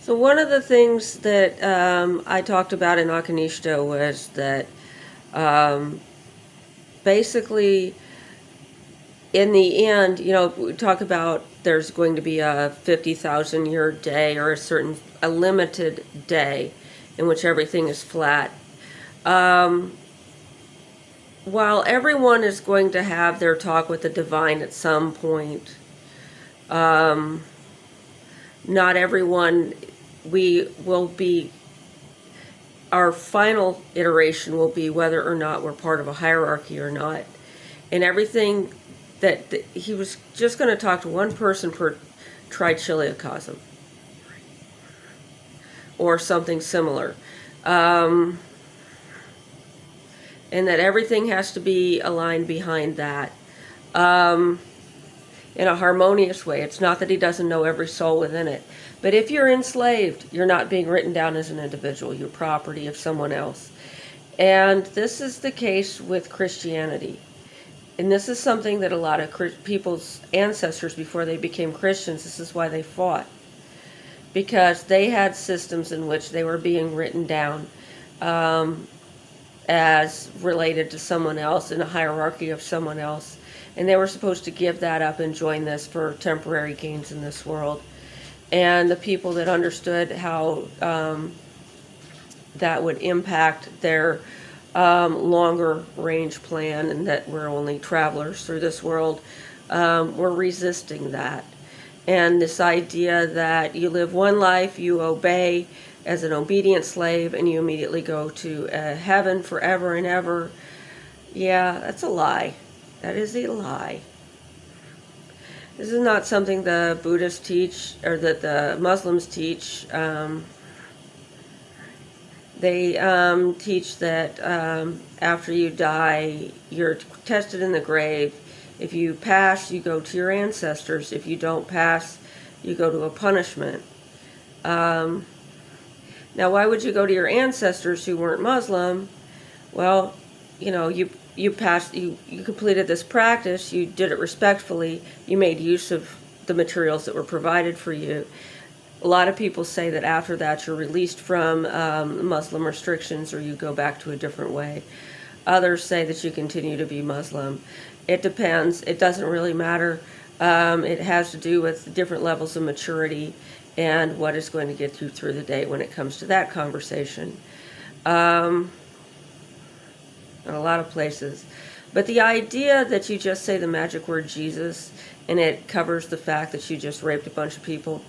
So one of the things that I talked about in Akanishta was that um, basically, in the end, we talk about there's going to be a 50,000 year day or a limited day in which everything is flat. Um, while everyone is going to have their talk with the divine at some point, um, not everyone, we will be, our final iteration will be whether or not we're part of a hierarchy or not. And everything that he was just going to talk to one person per trichiliocosm or something similar. And that everything has to be aligned behind that in a harmonious way. It's not that he doesn't know every soul within it. But if you're enslaved, you're not being written down as an individual. You're property of someone else. And this is the case with Christianity. And this is something that a lot of people's ancestors, before they became Christians, this is why they fought. Because they had systems in which they were being written down as related to someone else in a hierarchy of someone else. And they were supposed to give that up and join this for temporary gains in this world. And the people that understood how that would impact their longer range plan and that we're only travelers through this world, we're resisting that. And this idea that you live one life, you obey as an obedient slave, and you immediately go to heaven forever and ever, yeah, that's a lie. That is a lie. This is not something the Buddhists teach or that the Muslims teach. They teach that after you die, you're tested in the grave. If you pass, you go to your ancestors. If you don't pass, you go to a punishment. Now, why would you go to your ancestors who weren't Muslim? Well, you passed, you completed this practice, you did it respectfully, you made use of the materials that were provided for you. A lot of people say that after that you're released from Muslim restrictions or you go back to a different way. Others say that you continue to be Muslim. It depends. It doesn't really matter. It has to do with different levels of maturity and what is going to get you through the day when it comes to that conversation. In a lot of places. But the idea that you just say the magic word Jesus and it covers the fact that you just raped a bunch of people,